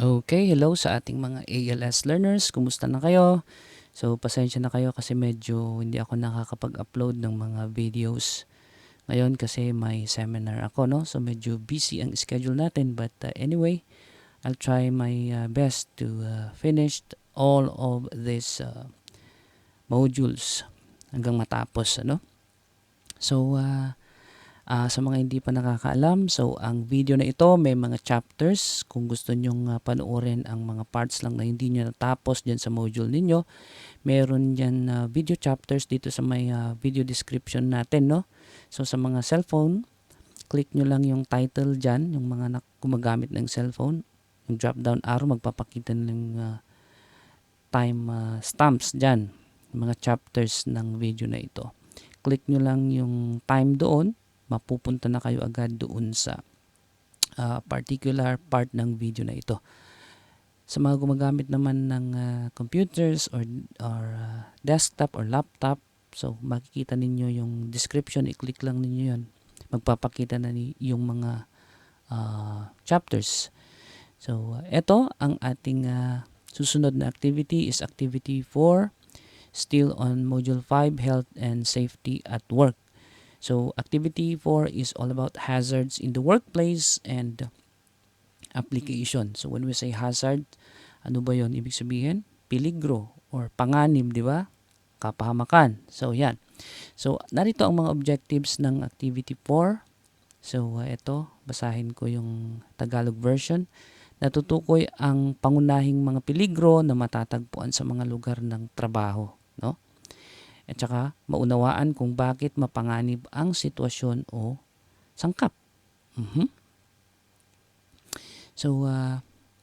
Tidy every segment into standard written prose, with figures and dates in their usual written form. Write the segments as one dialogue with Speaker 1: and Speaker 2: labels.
Speaker 1: Okay, hello sa ating mga ALS learners. Kumusta na kayo? So, pasensya na kayo kasi medyo hindi ako nakakapag-upload ng mga videos ngayon kasi may seminar ako, no? So, medyo busy ang schedule natin. But anyway, I'll try my best to finish all of these modules hanggang matapos, ano? So, sa mga hindi pa nakakaalam, so ang video na ito may mga chapters. Kung gusto nyong panoorin ang mga parts lang na hindi nyo natapos dyan sa module ninyo, meron dyan video chapters dito sa may video description natin, no? So sa mga cellphone, click nyo lang yung title dyan, yung mga gumagamit ng cellphone. Yung drop down arrow, magpapakita ng time stamps dyan, yung mga chapters ng video na ito. Click nyo lang yung time doon, mapupunta na kayo agad doon sa particular part ng video na ito. Sa mga gumagamit naman ng computers or desktop or laptop, so makikita ninyo yung description, i-click lang ninyo yun. Magpapakita na yung mga chapters. So ito ang ating susunod na activity is activity 4, still on module 5, health and safety at work. So activity 4 is all about hazards in the workplace and application. So when we say hazard, ano ba yon? Ibig sabihin, peligro or panganib, di ba? Kapahamakan. So yan. So narito ang mga objectives ng activity 4. So ito, basahin ko yung Tagalog version. Natutukoy ang pangunahing mga peligro na matatagpuan sa mga lugar ng trabaho, no? At saka maunawaan kung bakit mapanganib ang sitwasyon o sangkap. So,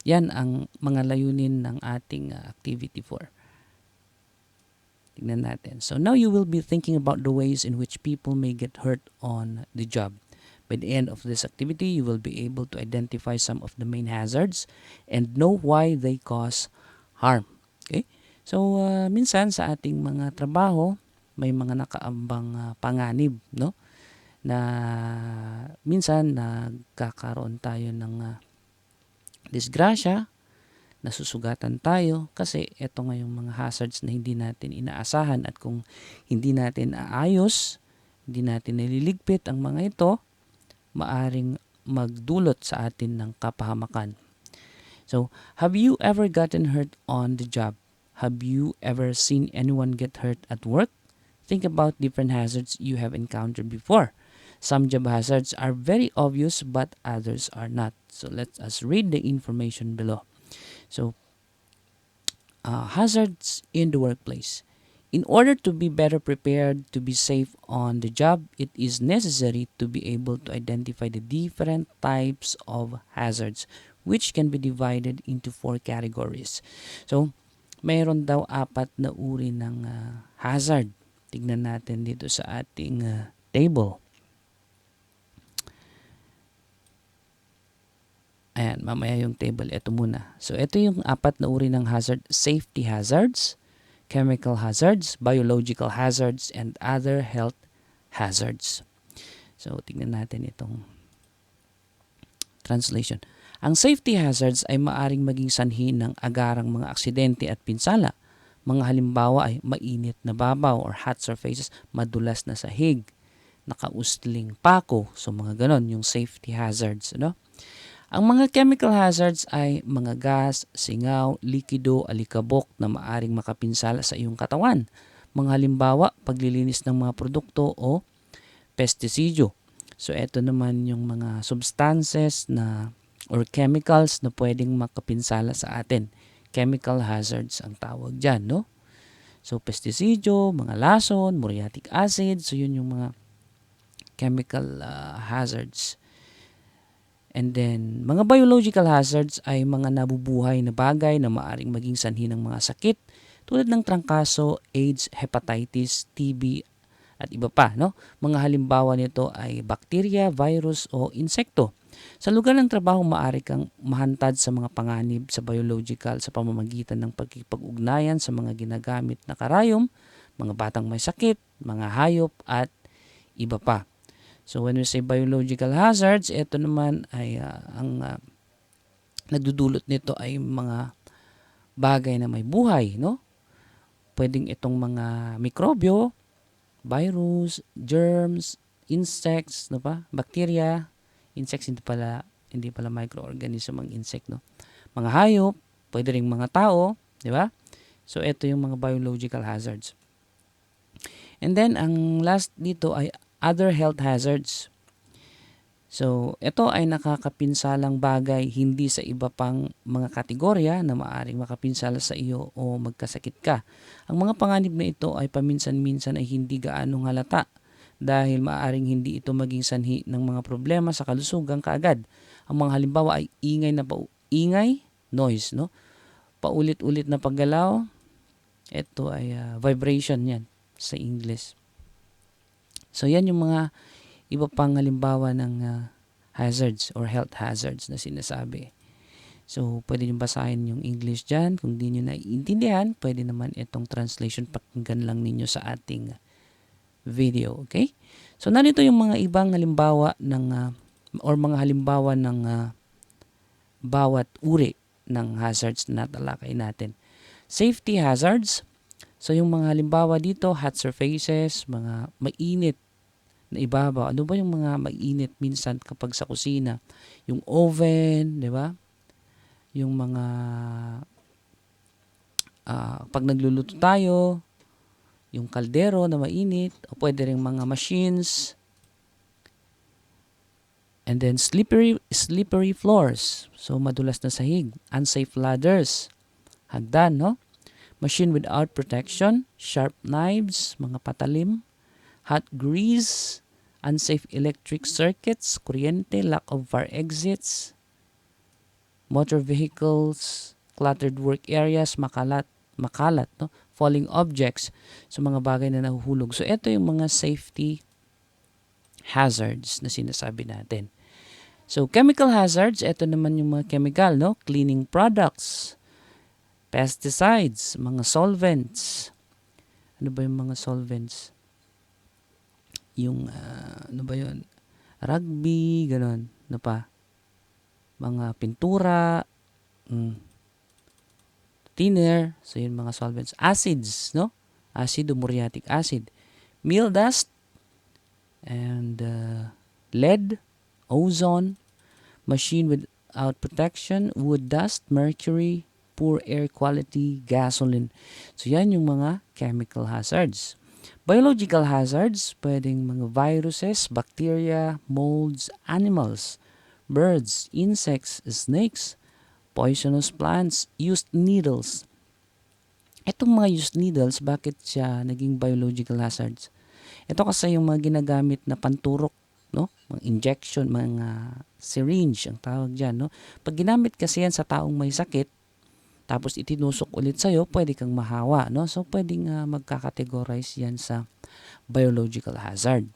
Speaker 1: yan ang mga layunin ng ating activity 4. Tignan natin. So, now you will be thinking about the ways in which people may get hurt on the job. By the end of this activity, you will be able to identify some of the main hazards and know why they cause harm. Okay? So, minsan sa ating mga trabaho, may mga nakaambang panganib, no? Na minsan nagkakaroon tayo ng disgrasya, nasusugatan tayo kasi ito nga yung mga hazards na hindi natin inaasahan at kung hindi natin aayos, hindi natin nililigpit ang mga ito, maaring magdulot sa atin ng kapahamakan. So, have you ever gotten hurt on the job? Have you ever seen anyone get hurt at work? Think about different hazards you have encountered before. Some job hazards are very obvious but others are not. So let us read the information below. So, hazards in the workplace. In order to be better prepared to be safe on the job, it is necessary to be able to identify the different types of hazards, which can be divided into 4 categories. So, mayroon daw 4 na uri ng hazard. Tignan natin dito sa ating table. Ayan, mamaya yung table. Ito muna. So, ito yung 4 na uri ng hazard. Safety hazards, chemical hazards, biological hazards, and other health hazards. So, tignan natin itong translation. Ang safety hazards ay maaring maging sanhi ng agarang mga aksidente at pinsala. Mga halimbawa ay mainit na babaw or hot surfaces, madulas na sahig, nakausling pako. So mga ganon yung safety hazards. No? Ang mga chemical hazards ay mga gas, singaw, likido, alikabok na maaring makapinsala sa iyong katawan. Mga halimbawa, paglilinis ng mga produkto o pestisidyo. So ito naman yung mga substances na or chemicals na pwedeng makapinsala sa atin. Chemical hazards ang tawag dyan, no? So, pestisidyo, mga lason, muriatic acid, so yun yung mga chemical hazards. And then, mga biological hazards ay mga nabubuhay na bagay na maaring maging sanhi ng mga sakit tulad ng trangkaso, AIDS, hepatitis, TB, at iba pa, no? Mga halimbawa nito ay bakterya, virus o insekto. Sa lugar ng trabaho, maaari kang mahantad sa mga panganib sa biological sa pamamagitan ng pagkikipag-ugnayan sa mga ginagamit na karayom, mga batang may sakit, mga hayop, at iba pa. So when we say biological hazards, ito naman ay ang nagdudulot nito ay mga bagay na may buhay, no? Pwedeng itong mga mikrobyo, virus, germs, insects, no pa? Bacteria, insects hindi pala microorganism ang insect, no? Mga hayop, pwede ring mga tao, di ba? So ito yung mga biological hazards. And then ang last dito ay other health hazards. So, ito ay nakakapinsalang bagay hindi sa iba pang mga kategorya na maaring makapinsala sa iyo o magkasakit ka. Ang mga panganib na ito ay paminsan-minsan ay hindi gaanong halata dahil maaring hindi ito maging sanhi ng mga problema sa kalusugan kaagad. Ang mga halimbawa ay ingay, noise, no? Paulit-ulit na paggalaw, ito ay vibration yan sa English. So, yan yung mga iba pang halimbawa ng hazards or health hazards na sinasabi. So, pwede nyo basahin yung English dyan. Kung di nyo naiintindihan, pwede naman itong translation pakinggan lang ninyo sa ating video. Okay? So, narito yung mga ibang halimbawa ng or mga halimbawa ng bawat uri ng hazards na natalakay natin. Safety hazards. So, yung mga halimbawa dito, hot surfaces, mga mainit na ibabaw. Ano ba yung mga mainit minsan kapag sa kusina? Yung oven, di ba? Yung mga pag nagluluto tayo, yung kaldero na mainit, o pwede ring mga machines. And then slippery floors. So madulas na sahig, unsafe ladders, hagdan, no? Machine without protection, sharp knives, mga patalim, hot grease, unsafe electric circuits, kuryente, lack of fire exits, motor vehicles, cluttered work areas, makalat, no? Falling objects, so mga bagay na nahuhulog. So ito yung mga safety hazards na sinasabi natin. So chemical hazards, ito naman yung mga chemical, no? Cleaning products, pesticides, mga solvents. Ano ba yung mga solvents? Yung ano ba yun? Rugby, ganon. Ano pa? Mga pintura, thinner, so yun mga solvents. Acids, no? Acid o muriatic acid. Meal dust, and lead, ozone, machine without protection, wood dust, mercury, poor air quality, gasoline. So yan yung mga chemical hazards. Biological hazards, pwedeng mga viruses, bacteria, molds, animals, birds, insects, snakes, poisonous plants, used needles. Itong mga used needles, bakit siya naging biological hazards? Ito kasi yung mga ginagamit na panturok, no? Mga injection, mga syringe ang tawag dyan, no? Pag ginamit kasi yan sa taong may sakit, tapos itinusok ulit sa'yo, pwede kang mahawa, no? So, pwedeng magkakategorize yan sa biological hazard.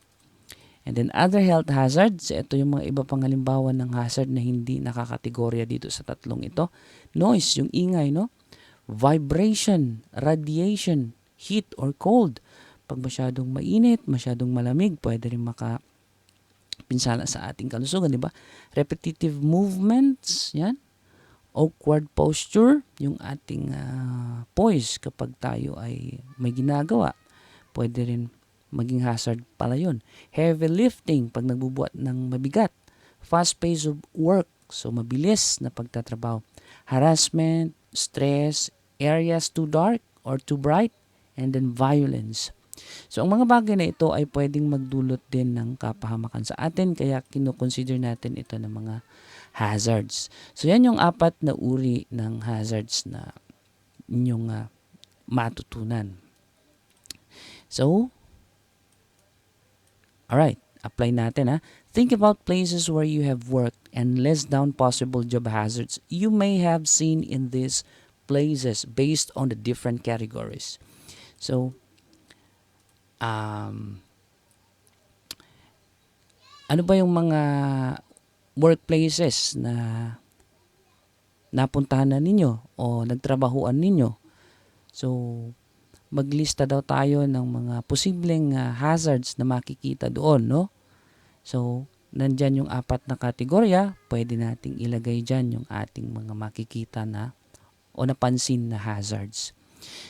Speaker 1: And then, other health hazards, ito yung mga iba pang halimbawa ng hazard na hindi nakakategorya dito sa tatlong ito. Noise, yung ingay, no? Vibration, radiation, heat or cold. Pag masyadong mainit, masyadong malamig, pwede rin makapinsala sa ating kalusugan, di ba? Repetitive movements, yan. Awkward posture, yung ating poise kapag tayo ay may ginagawa. Pwede rin maging hazard pala yun. Heavy lifting, pag nagbubuhat ng mabigat. Fast pace of work, so mabilis na pagtatrabaho. Harassment, stress, areas too dark or too bright, and then violence. So ang mga bagay na ito ay pwedeng magdulot din ng kapahamakan sa atin, kaya kinoconsider natin ito ng mga hazards. So yan yung 4 na uri ng hazards na inyong matutunan. So, alright, apply natin ha. Think about places where you have worked and list down possible job hazards you may have seen in these places based on the different categories. So, ano ba yung mga workplaces na napuntahan na ninyo o nagtrabahuan ninyo? So, maglista daw tayo ng mga posibleng hazards na makikita doon, no? So, nandyan yung 4 na kategorya, pwede nating ilagay dyan yung ating mga makikita na o napansin na hazards.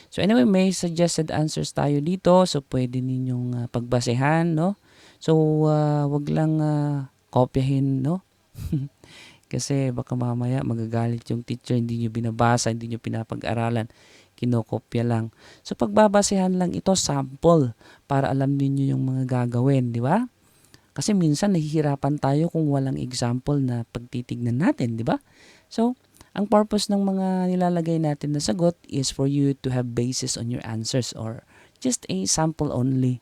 Speaker 1: So anyway, may suggested answers tayo dito. So pwede ninyong pagbasehan, no? So wag lang kopyahin, no? Kasi baka mamaya magagalit yung teacher, hindi nyo binabasa, hindi nyo pinapag-aralan, kinokopya lang. So pagbabasehan lang ito, sample, para alam niyo yung mga gagawin, di ba? Kasi minsan nahihirapan tayo kung walang example na pagtitignan natin, di ba? So, ang purpose ng mga nilalagay natin na sagot is for you to have basis on your answers or just a sample only.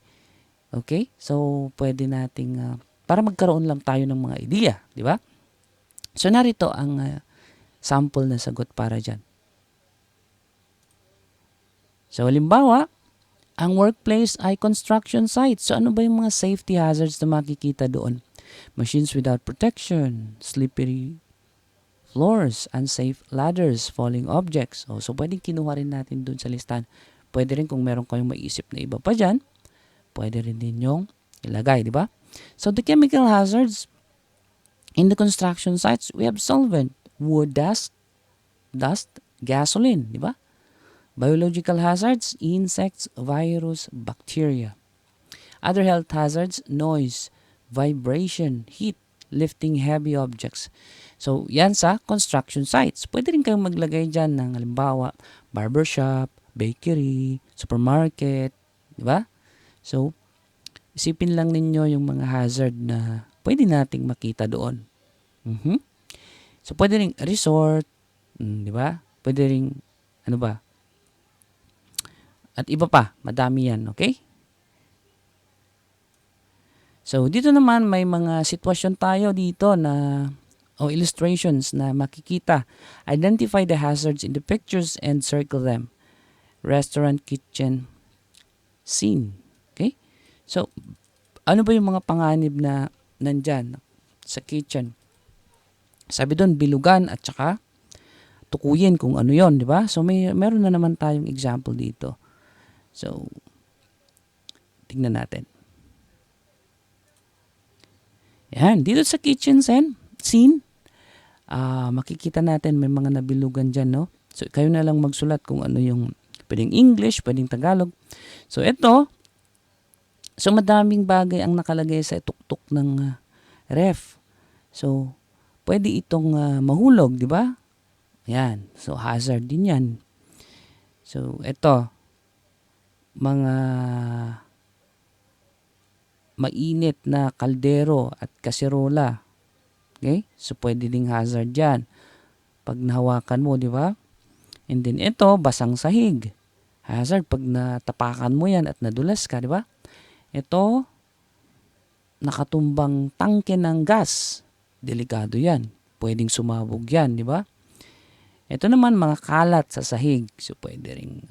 Speaker 1: Okay? So, pwede nating, para magkaroon lang tayo ng mga idea, di ba? So, narito ang sample na sagot para dyan. So, halimbawa, ang workplace ay construction site. So, ano ba yung mga safety hazards na makikita doon? Machines without protection, slippery floors, unsafe ladders, falling objects. So pwedeng kinuha rin natin doon sa listahan. Pwede rin kung meron kayong maiisip na iba pa dyan, pwede rin ninyong ilagay, di ba? So, the chemical hazards in the construction sites, we have solvent, wood dust, gasoline, di ba? Biological hazards, insects, virus, bacteria. Other health hazards, noise, vibration, heat, lifting heavy objects. So, yan sa construction sites. Pwede rin kayong maglagay dyan ng halimbawa, barbershop, bakery, supermarket, di ba? So, isipin lang ninyo yung mga hazard na pwede nating makita doon. So, pwede rin resort, di ba? Pwede rin, ano ba? At iba pa, madami yan, okay? So, dito naman may mga sitwasyon tayo dito na illustrations na makikita. Identify the hazards in the pictures and circle them. Restaurant, kitchen, scene. Okay? So, ano ba yung mga panganib na nandyan sa kitchen? Sabi doon, bilugan at saka tukuyin kung ano yon, di ba? So, meron na naman tayong example dito. So, tingnan natin. Yan, dito sa kitchen scene, makikita natin may mga nabilugan dyan, no? So, kayo na lang magsulat kung ano yung pwedeng English, pwedeng Tagalog. So, ito, madaming bagay ang nakalagay sa tuktok ng ref. So, pwede itong mahulog, di ba? Yan. So, hazard din yan. So, ito, mga mainit na kaldero at kaserola. Okay? So, pwede ding hazard yan. Pag nahawakan mo, di ba? And then, ito, basang sahig. Hazard, pag natapakan mo yan at nadulas ka, di ba? Ito, nakatumbang tangke ng gas. Delikado yan. Pwedeng sumabog yan, di ba? Ito naman, mga kalat sa sahig. So, pwede rin,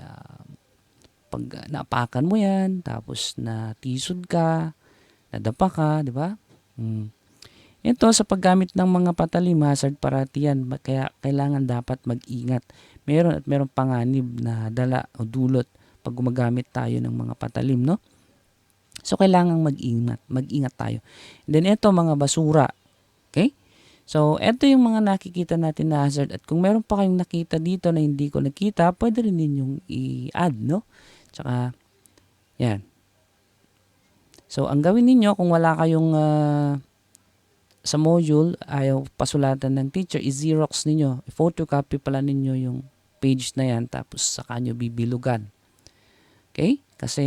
Speaker 1: pag napakan mo yan, tapos natisod ka, nadapa ka, di ba? Ito, sa paggamit ng mga patalim, hazard parati yan. Kaya kailangan dapat mag-ingat. Meron panganib na dala o dulot pag gumagamit tayo ng mga patalim, no? So, kailangan mag-ingat tayo. And then, ito, mga basura. Okay? So, ito yung mga nakikita natin na hazard. At kung meron pa kayong nakita dito na hindi ko nakita, pwede rin ninyong i-add, no? Tsaka, yan. So, ang gawin ninyo, kung wala kayong sa module, ayaw pasulatan ng teacher, i-xerox ninyo. I-photocopy pala ninyo yung page na yan, tapos saka nyo bibilugan. Okay? Kasi,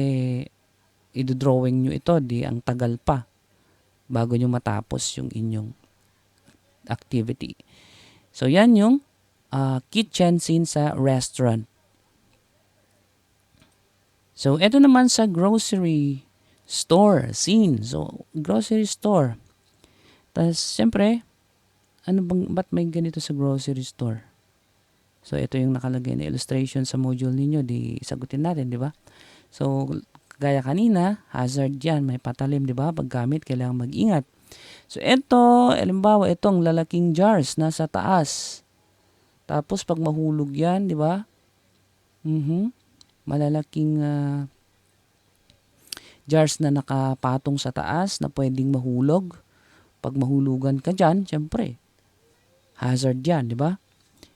Speaker 1: i-drawing nyo ito, ang tagal pa bago nyo matapos yung inyong activity. So, yan yung kitchen scene sa restaurant. So, ito naman sa grocery store scene. So, grocery store. Tapos, siyempre, ba't may ganito sa grocery store? So, ito yung nakalagay na illustration sa module ninyo. Di sagutin natin, di ba? So, gaya kanina, hazard yan. May patalim, di ba? Paggamit, kailangan mag-ingat. So, ito, halimbawa, itong lalaking jars nasa taas. Tapos, pag mahulog yan, di ba? Malalaking jars na nakapatong sa taas na pwedeng mahulog Pag mahulugan ka dyan, syempre, hazard yan, di ba?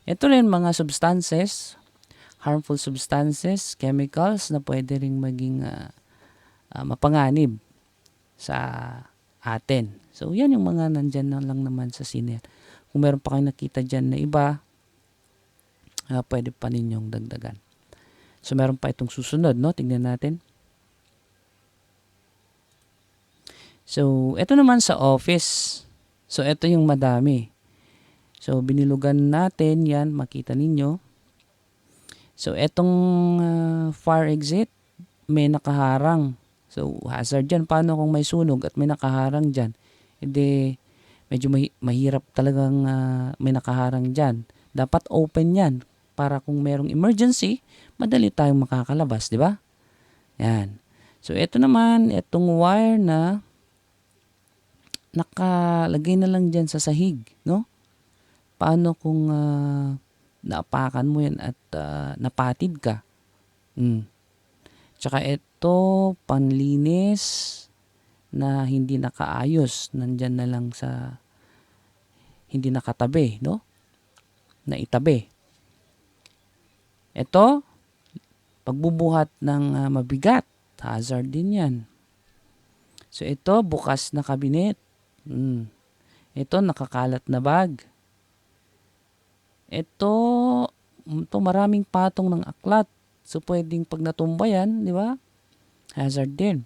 Speaker 1: Ito rin mga substances, harmful substances, chemicals na pwede ring maging mapanganib sa atin. So, yan yung mga nandyan na lang naman sa scene. Kung meron pa kayo nakita dyan na iba, pwede pa ninyong dagdagan. So, meron pa itong susunod, no? Tingnan natin. So, ito naman sa office. So, ito yung madami. So, binilugan natin yan, makita ninyo. So, etong fire exit, may nakaharang. So, hazard yan. Paano kung may sunog at may nakaharang dyan? Hindi, medyo mahirap talagang may nakaharang dyan. Dapat open yan para kung merong emergency, madali tayong makakalabas, di ba? Yan. So, ito naman, itong wire na nakalagay na lang dyan sa sahig, no? Paano kung naapakan mo yan at napatid ka? Tsaka ito, panlinis na hindi nakaayos. Nandyan na lang sa hindi nakatabi, no? Na itabi. Ito, pagbubuhat ng mabigat. Hazard din yan. So, ito, bukas na kabinet. Ito, nakakalat na bag. Ito maraming patong ng aklat. So, pwedeng pag natumba yan, di ba? Hazard din.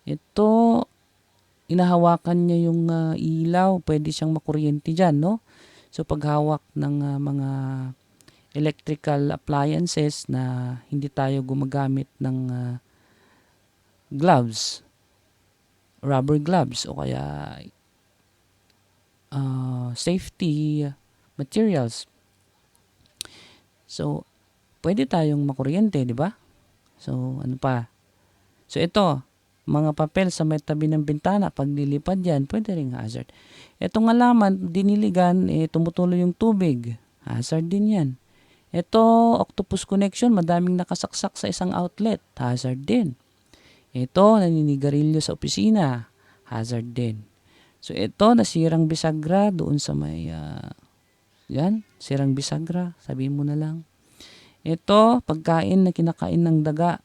Speaker 1: Ito, inahawakan niya yung ilaw. Pwede siyang makuryente dyan, no? So, paghawak ng mga electrical appliances na hindi tayo gumagamit ng gloves, rubber gloves, o kaya safety materials. So, pwede tayong makuryente, di ba? So, ano pa? So, ito, mga papel sa may tabi ng bintana, pag nilipad yan, pwede ring hazard. Itong halaman, diniligan, tumutuloy yung tubig. Hazard din yan. Ito, octopus connection, madaming nakasaksak sa isang outlet. Hazard din. Ito, naninigarilyo sa opisina. Hazard din. So, ito, nasirang bisagra doon sa may yan, sirang bisagra, sabihin mo na lang. Ito, pagkain na kinakain ng daga.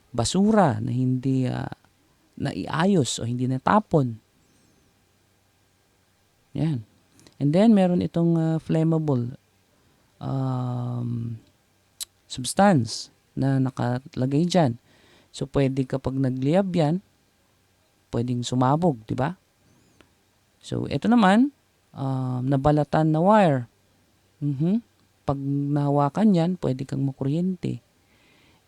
Speaker 1: Basura na hindi naiayos o hindi natapon. Yan. And then, meron itong flammable substance na nakalagay dyan. So, pwede kapag nagliyab yan, pwedeng sumabog, di ba? So, ito naman, nabalatan na wire. Pag nahawakan yan, pwede kang makuryente.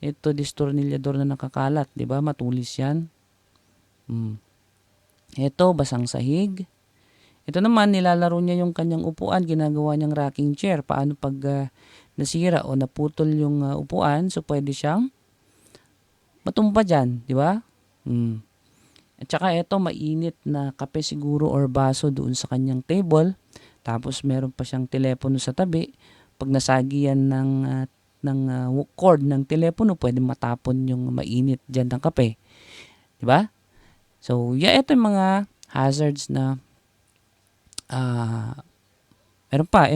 Speaker 1: Ito, distornilyador na nakakalat, di ba? Matulis yan. Ito, basang sahig. Ito naman, nilalaro niya yung kanyang upuan, ginagawa niyang rocking chair. Paano pag nasira o naputol yung upuan, so pwede siyang matumba dyan, di ba? At saka ito, mainit na kape siguro or baso doon sa kanyang table. Tapos meron pa siyang telepono sa tabi. Pag nasagi yan ng cord ng telepono, pwede matapon yung mainit dyan ng kape. Diba? So, ito yung mga hazards na meron pala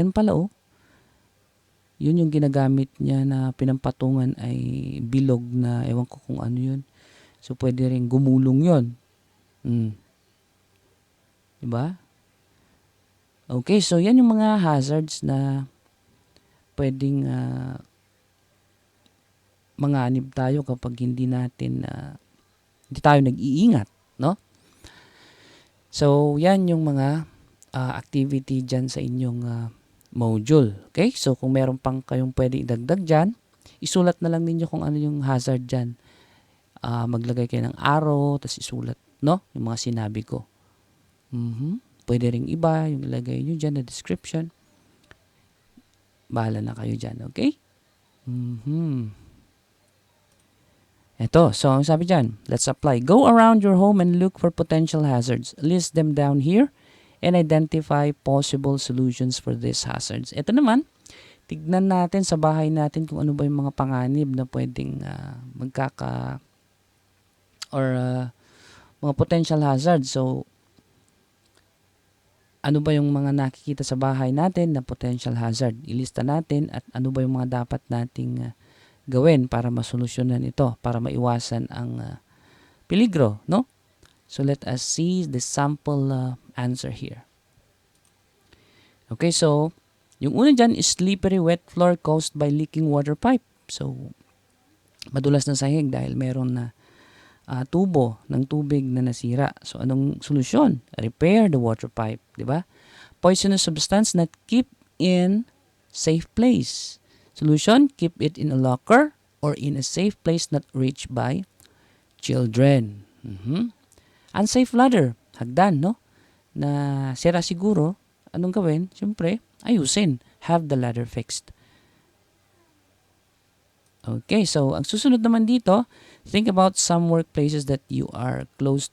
Speaker 1: yun yung ginagamit niya na pinampatungan ay bilog na, ewan ko kung ano yun. So, pwede rin gumulong yun. Diba? Okay, so yan yung mga hazards na pwedeng manganib tayo kapag hindi tayo nag-iingat, no? So, yan yung mga activity dyan sa inyong module. Okay? So, kung meron pang kayong pwede idagdag dyan, isulat na lang ninyo kung ano yung hazard dyan. Maglagay kayo ng arrow, tapos isulat, no? Yung mga sinabi ko. Pwede ring iba, yung ilagay nyo dyan na description. Bahala na kayo dyan, okay? Ito, so ang sabi dyan, let's apply. Go around your home and look for potential hazards. List them down here and identify possible solutions for these hazards. Ito naman, tignan natin sa bahay natin kung ano ba yung mga panganib na pwedeng mga potential hazards. So, ano ba yung mga nakikita sa bahay natin na potential hazard. Ilista natin at ano ba yung mga dapat nating gawin para masolusyonan ito, para maiwasan ang peligro, no? So let us see the sample answer here. Okay, so yung una dyan is slippery wet floor caused by leaking water pipe. So madulas na sahig dahil meron na tubo ng tubig na nasira. So anong solusyon? Repair the water pipe, di ba? Poisonous substance not keep in safe place. Solution, keep it in a locker or in a safe place not reached by children. Unsafe ladder, hagdan, no? Na sira siguro, anong gawin? Siyempre, ayusin. Have the ladder fixed. Okay, so ang susunod naman dito, think about some workplaces that are close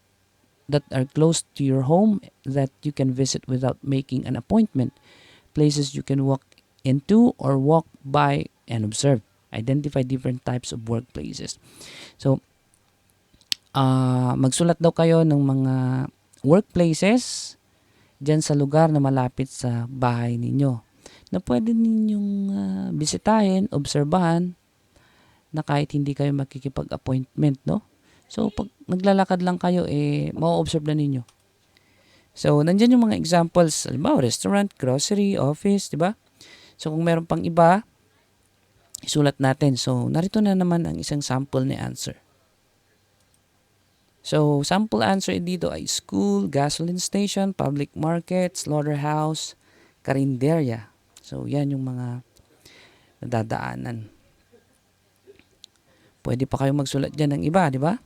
Speaker 1: to your home that you can visit without making an appointment. Places you can walk into or walk by and observe. Identify different types of workplaces. So, magsulat daw kayo ng mga workplaces dyan sa lugar na malapit sa bahay ninyo na pwede ninyong bisitahin, obserbahan na kahit hindi kayo makikipag-appointment, no? So, pag naglalakad lang kayo, ma-observe na ninyo. So, nandyan yung mga examples, halimbawa, restaurant, grocery, office, di ba? So, kung meron pang iba, isulat natin. So, narito na naman ang isang sample ni answer. So, sample answer dito ay school, gasoline station, public market, slaughterhouse, karinderya. So, yan yung mga nadadaanan. Pwede pa kayong magsulat dyan ng iba, di ba?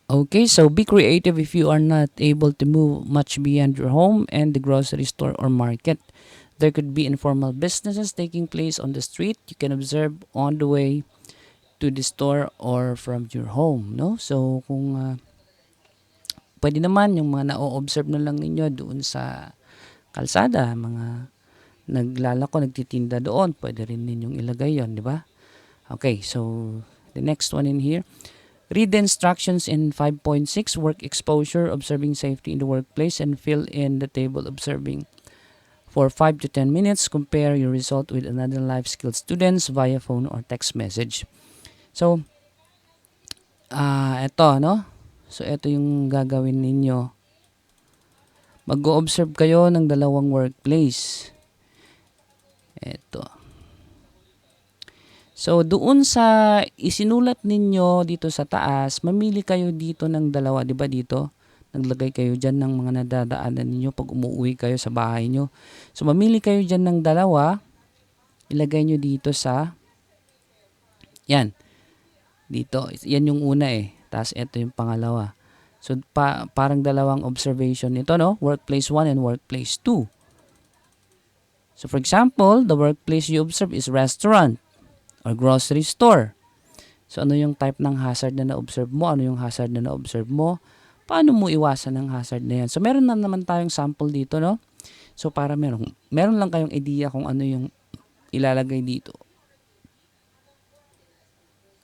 Speaker 1: Okay, so be creative if you are not able to move much beyond your home and the grocery store or market. There could be informal businesses taking place on the street. You can observe on the way to the store or from your home, no? So, kung pwede naman yung mga na-observe na lang ninyo doon sa kalsada, mga naglalako, nagtitinda doon, pwede rin ninyong ilagay yon, di ba? Okay, so the next one in here. Read the instructions in 5.6, work exposure, observing safety in the workplace, and fill in the table observing for 5 to 10 minutes. Compare your result with another life skills students via phone or text message. So, ito, no? So, ito yung gagawin ninyo. Mag-o-observe kayo ng dalawang workplace. Ito. So, doon sa isinulat ninyo dito sa taas, mamili kayo dito ng dalawa, di ba dito? Naglagay kayo dyan ng mga nadadaanan ninyo pag umuwi kayo sa bahay nyo. So, mamili kayo dyan ng dalawa, ilagay nyo dito sa, yan, dito. Yan yung una Tapos, ito yung pangalawa. So, parang dalawang observation nito, no? Workplace 1 and workplace 2. So, for example, the workplace you observe is restaurant or grocery store. So, ano yung type ng hazard na na-observe mo? Ano yung hazard na na-observe mo? Paano mo iwasan ang hazard na yan? So, meron na naman tayong sample dito, no? So, para meron lang kayong idea kung ano yung ilalagay dito.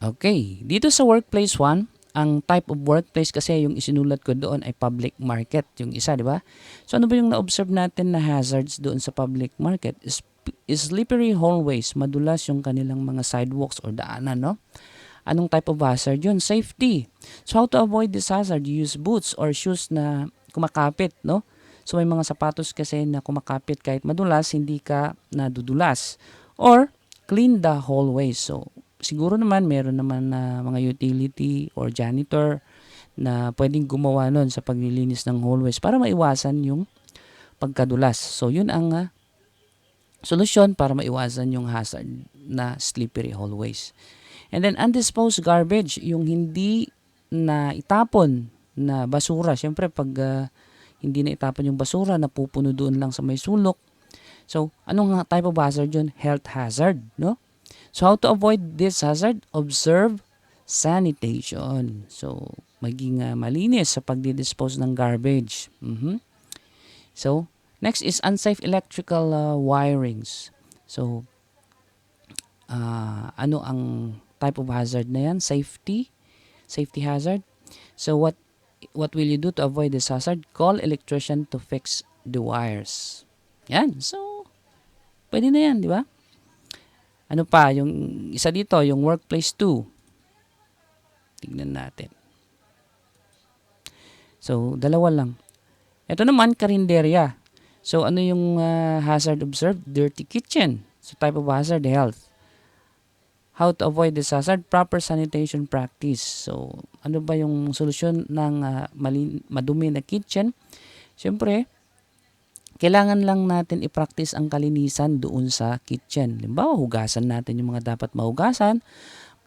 Speaker 1: Okay. Dito sa workplace 1, ang type of workplace kasi yung isinulat ko doon ay public market. Yung isa, di ba? So, ano ba yung na-observe natin na hazards doon sa public market? Is slippery hallways. Madulas yung kanilang mga sidewalks or daanan, no? Anong type of hazard yun? Safety. So, how to avoid this hazard? You use boots or shoes na kumakapit, no? So, may mga sapatos kasi na kumakapit kahit madulas, hindi ka nadudulas. Or, clean the hallways. So, siguro naman, meron naman na mga utility or janitor na pwedeng gumawa nun sa paglilinis ng hallways para maiwasan yung pagkadulas. So, yun ang solusyon para maiwasan yung hazard na slippery hallways. And then, undisposed garbage, yung hindi na itapon na basura. Siyempre, pag hindi na itapon yung basura, napupuno doon lang sa may sulok. So, anong type of hazard yun? Health hazard, no? So, how to avoid this hazard? Observe sanitation. So, maging malinis sa pagdidispose ng garbage. So, next is unsafe electrical wirings. So, ano ang type of hazard na yan? Safety hazard. So, what what will you do to avoid this hazard? Call electrician to fix the wires. Yan. So, pwede na yan, di ba? Ano pa? Yung isa dito, yung workplace 2. Tignan natin. So, dalawa lang. Ito naman, karinderya. So, ano yung hazard observed? Dirty kitchen. So, type of hazard, health. How to avoid this hazard? Proper sanitation practice. So, ano ba yung solusyon ng madumi na kitchen? Siyempre, kailangan lang natin i-practice ang kalinisan doon sa kitchen. Halimbawa, hugasan natin yung mga dapat mahugasan,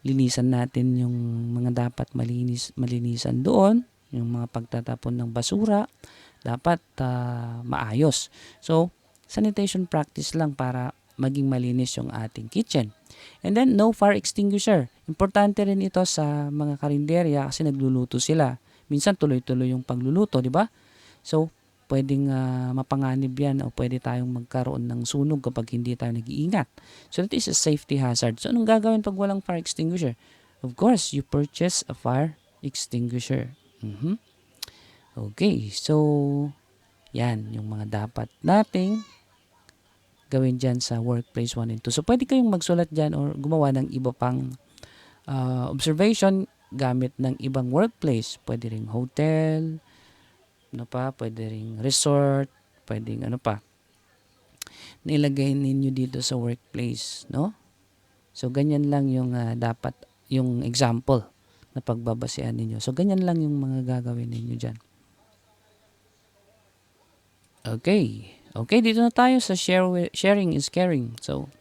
Speaker 1: linisan natin yung mga dapat malinisan doon, yung mga pagtatapon ng basura, dapat maayos. So, sanitation practice lang para maging malinis yung ating kitchen. And then, no fire extinguisher. Importante rin ito sa mga karinderya kasi nagluluto sila. Minsan, tuloy-tuloy yung pagluluto, di ba? So, pwedeng mapanganib yan o pwede tayong magkaroon ng sunog kapag hindi tayo nag-iingat. So, that is a safety hazard. So, anong gagawin pag walang fire extinguisher? Of course, you purchase a fire extinguisher. Okay, so, yan, yung mga dapat nating gawin dyan sa workplace 1 and 2. So, pwede kayong magsulat dyan or gumawa ng iba pang observation gamit ng ibang workplace. Pwede ring hotel, pwede ring resort, pwedeng nilagay ninyo dito sa workplace, no? So, ganyan lang yung dapat, yung example na pagbabasehan ninyo. So, ganyan lang yung mga gagawin ninyo dyan. Okay. Okay, dito na tayo sa sharing is caring. So,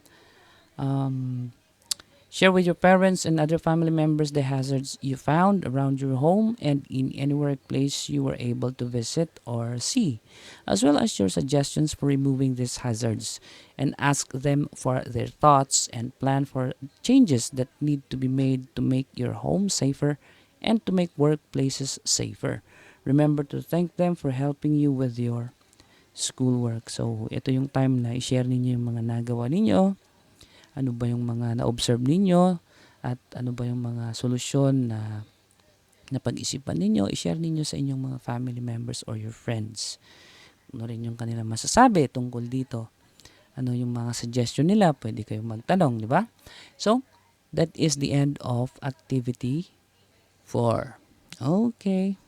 Speaker 1: share with your parents and other family members the hazards you found around your home and in any workplace you were able to visit or see, as well as your suggestions for removing these hazards, and ask them for their thoughts and plan for changes that need to be made to make your home safer and to make workplaces safer. Remember to thank them for helping you with your schoolwork. So, ito yung time na i-share ninyo yung mga nagawa ninyo, ano ba yung mga na-observe ninyo, at ano ba yung mga solusyon na napag-isipan ninyo, i-share ninyo sa inyong mga family members or your friends. Ano rin yung kanilang masasabi tungkol dito. Ano yung mga suggestion nila, pwede kayong magtanong, di ba? So, that is the end of activity 4. Okay.